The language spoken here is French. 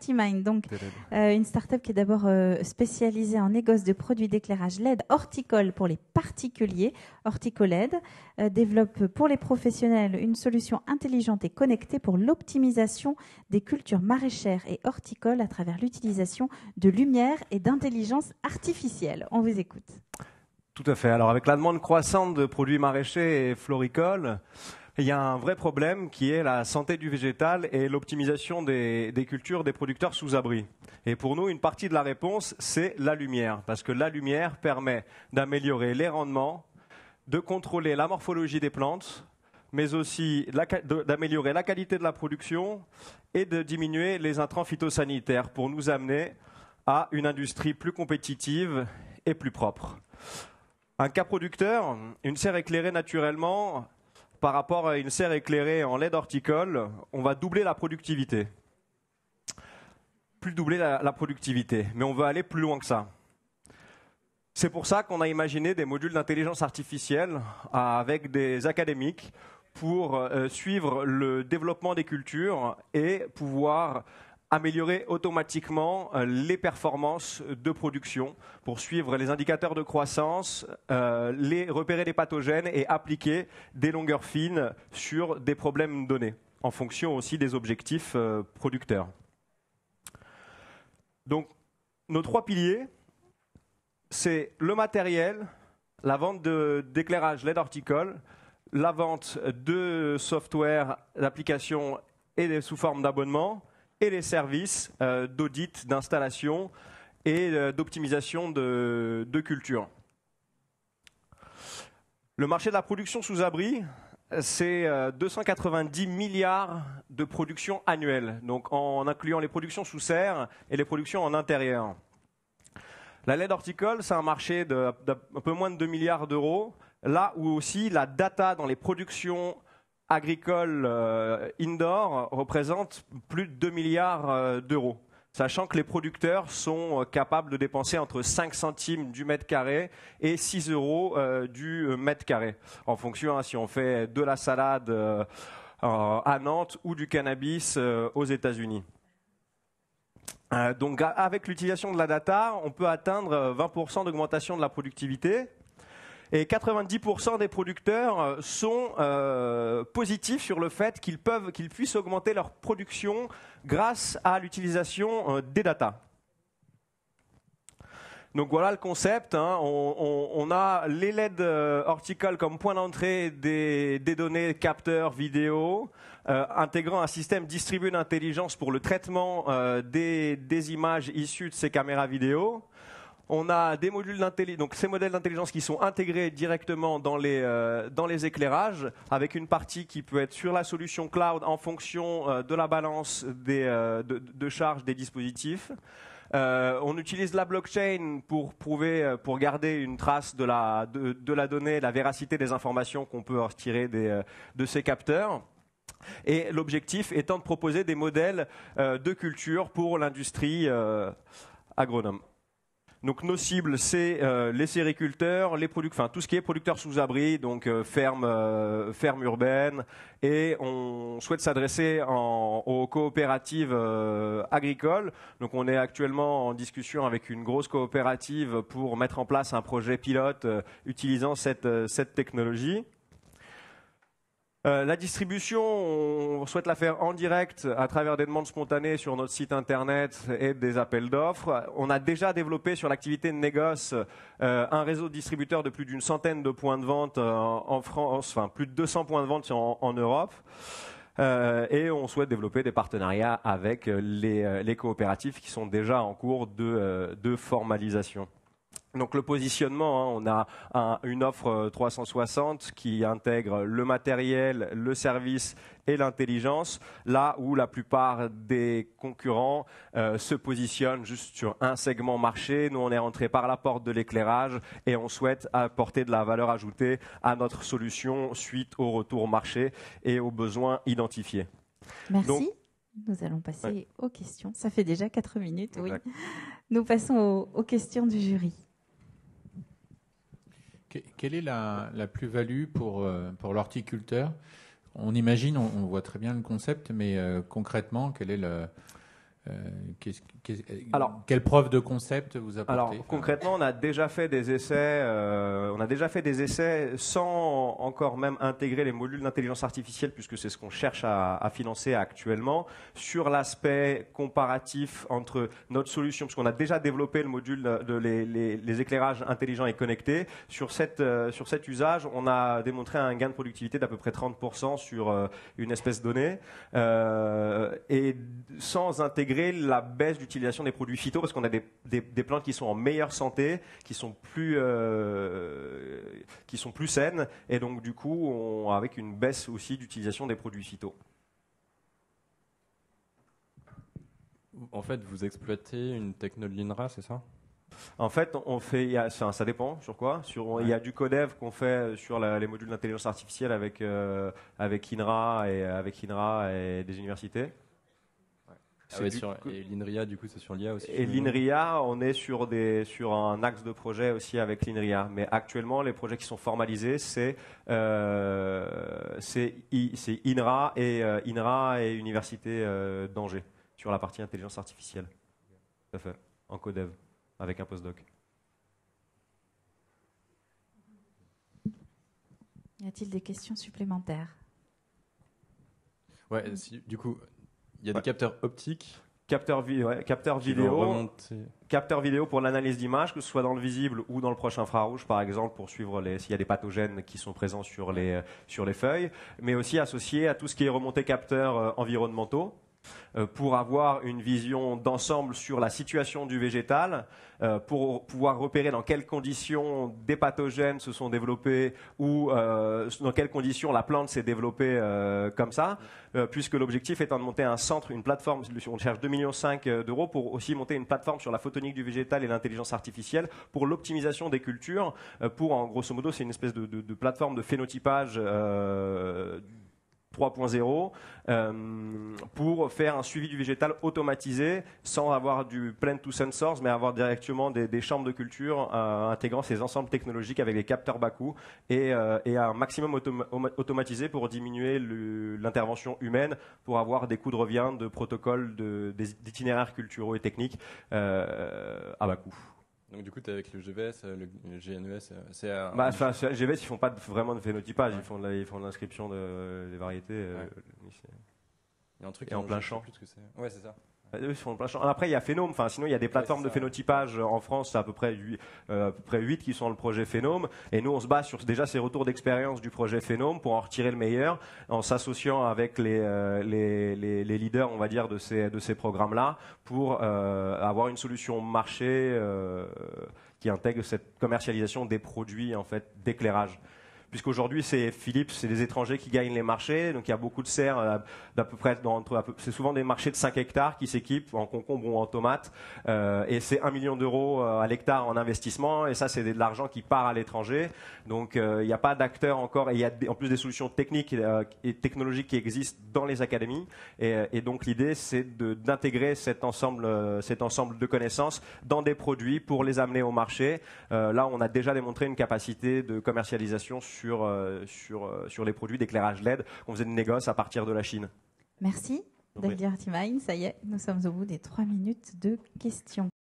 Optimind, donc une start-up qui est d'abord spécialisée en négoce de produits d'éclairage LED horticole pour les particuliers, HorticoLED, développe pour les professionnels une solution intelligente et connectée pour l'optimisation des cultures maraîchères et horticoles à travers l'utilisation de lumière et d'intelligence artificielle. On vous écoute. Tout à fait. Alors avec la demande croissante de produits maraîchers et floricoles, il y a un vrai problème qui est la santé du végétal et l'optimisation des cultures des producteurs sous abri. Et pour nous, une partie de la réponse, c'est la lumière, parce que la lumière permet d'améliorer les rendements, de contrôler la morphologie des plantes, mais aussi d'améliorer la qualité de la production et de diminuer les intrants phytosanitaires pour nous amener à une industrie plus compétitive et plus propre. Un cas producteur, une serre éclairée naturellement, par rapport à une serre éclairée en LED horticole, on va doubler la productivité. Plus doubler la productivité, mais on veut aller plus loin que ça. C'est pour ça qu'on a imaginé des modules d'intelligence artificielle avec des académiques pour suivre le développement des cultures et pouvoir améliorer automatiquement les performances de production pour suivre les indicateurs de croissance, repérer les pathogènes et appliquer des longueurs fines sur des problèmes donnés, en fonction aussi des objectifs producteurs. Donc, nos 3 piliers, c'est le matériel, la vente d'éclairage LED horticole, la vente de software, d'applications et sous forme d'abonnement, et les services d'audit, d'installation et d'optimisation de culture. Le marché de la production sous abri, c'est 290 milliards de production annuelle, donc en incluant les productions sous serre et les productions en intérieur. La LED horticole, c'est un marché d'un peu moins de 2 milliards d'euros, là où aussi la data dans les productions agricoles indoor représente plus de 2 milliards d'euros, sachant que les producteurs sont capables de dépenser entre 5 centimes du mètre carré et 6 euros du mètre carré, en fonction si on fait de la salade à Nantes ou du cannabis aux États-Unis. Donc avec l'utilisation de la data, on peut atteindre 20% d'augmentation de la productivité. Et 90% des producteurs sont positifs sur le fait qu'ils puissent augmenter leur production grâce à l'utilisation des data. Donc voilà le concept. On a les LED horticoles comme point d'entrée des données capteurs vidéo, intégrant un système distribué d'intelligence pour le traitement des images issues de ces caméras vidéo. On a des modules d'intelligence, donc ces modèles d'intelligence qui sont intégrés directement dans les éclairages, avec une partie qui peut être sur la solution cloud en fonction de la balance de charge des dispositifs. On utilise la blockchain pour garder une trace de la donnée, la véracité des informations qu'on peut retirer de ces capteurs. Et l'objectif étant de proposer des modèles de culture pour l'industrie agronome. Donc nos cibles, c'est les sériculteurs, tout ce qui est producteurs sous abri, donc ferme urbaine, et on souhaite s'adresser aux coopératives agricoles. Donc on est actuellement en discussion avec une grosse coopérative pour mettre en place un projet pilote utilisant cette technologie. La distribution, on souhaite la faire en direct à travers des demandes spontanées sur notre site internet et des appels d'offres. On a déjà développé sur l'activité de négoce un réseau de distributeurs de plus d'une centaine de points de vente en France, enfin plus de 200 points de vente en Europe. Et on souhaite développer des partenariats avec les coopératives qui sont déjà en cours de formalisation. Donc le positionnement, on a une offre 360 qui intègre le matériel, le service et l'intelligence, là où la plupart des concurrents se positionnent juste sur un segment marché. Nous, on est rentré par la porte de l'éclairage et on souhaite apporter de la valeur ajoutée à notre solution suite au retour marché et aux besoins identifiés. Merci. Donc, nous allons passer aux questions. Ça fait déjà 4 minutes, oui. Nous passons aux questions du jury. Quelle est la plus-value pour l'horticulteur? On imagine, on voit très bien le concept, mais concrètement, Alors, quelle preuve de concept vous apportez? Alors concrètement, on a déjà fait des essais. Sans encore même intégrer les modules d'intelligence artificielle, puisque c'est ce qu'on cherche à financer actuellement, sur l'aspect comparatif entre notre solution, parce qu'on a déjà développé le module les éclairages intelligents et connectés. Sur cet usage, on a démontré un gain de productivité d'à peu près 30% sur une espèce donnée, et sans intégrer la baisse d'utilisation des produits phyto, parce qu'on a des plantes qui sont en meilleure santé, qui sont plus saines, et donc du coup, avec une baisse aussi d'utilisation des produits phyto. En fait, vous exploitez une techno de l'INRA, c'est ça? En fait, ça dépend sur quoi. Il y a du codev qu'on fait sur les modules d'intelligence artificielle avec INRA et des universités. Et l'INRIA, du coup, c'est sur l'IA aussi. Et l'INRIA, on est sur un axe de projet aussi avec l'INRIA. Mais actuellement, les projets qui sont formalisés, c'est INRA et Université d'Angers sur la partie intelligence artificielle. Tout à fait, en codev, avec un postdoc. Y a-t-il des questions supplémentaires? Ouais, du coup, il y a des capteurs optiques. Capteurs vidéo pour l'analyse d'images, que ce soit dans le visible ou dans le proche infrarouge, par exemple, pour suivre s'il y a des pathogènes qui sont présents sur les feuilles, mais aussi associé à tout ce qui est remonté capteurs environnementaux, pour avoir une vision d'ensemble sur la situation du végétal, pour pouvoir repérer dans quelles conditions des pathogènes se sont développés ou dans quelles conditions la plante s'est développée comme ça, puisque l'objectif étant de monter un centre, une plateforme, on cherche 2,5 millions d'euros pour aussi monter une plateforme sur la photonique du végétal et l'intelligence artificielle pour l'optimisation des cultures, en grosso modo c'est une espèce de plateforme de phénotypage 3.0 pour faire un suivi du végétal automatisé sans avoir du plan to sensors, mais avoir directement des chambres de culture intégrant ces ensembles technologiques avec des capteurs bas coût et un maximum automatisé pour diminuer l'intervention humaine, pour avoir des coûts de revient de protocoles d'itinéraires culturaux et techniques à bas coût. Donc du coup, tu es avec le GVS, le GNES, le GVS, ils font pas vraiment de phénotypage, ils font de l'inscription des variétés. Il y a un truc en plein champ. Plus que c'est. Ouais, c'est ça. Eux, ils font plein champ. Après, il y a Phénome. Sinon, il y a des plateformes de phénotypage en France, c'est à peu près 8 qui sont dans le projet Phénome. Et nous, on se base sur déjà ces retours d'expérience du projet Phénome pour en retirer le meilleur, en s'associant avec les leaders, on va dire, de ces programmes-là, pour avoir une solution marché qui intègre cette commercialisation des produits en fait d'éclairage. Puisqu'aujourd'hui, c'est des étrangers qui gagnent les marchés. Donc, il y a beaucoup de serres d'à peu près, c'est souvent des marchés de 5 hectares qui s'équipent en concombre ou en tomates. Et c'est 1 million d'euros à l'hectare en investissement. Et ça, c'est de l'argent qui part à l'étranger. Donc, il n'y a pas d'acteurs encore. Et il y a en plus des solutions techniques et technologiques qui existent dans les académies. Et donc, l'idée, c'est d'intégrer cet ensemble de connaissances dans des produits pour les amener au marché. Là, on a déjà démontré une capacité de commercialisation sur les produits d'éclairage LED qu'on faisait de négoce à partir de la Chine. Merci. David Artimine, ça y est, nous sommes au bout des 3 minutes de questions.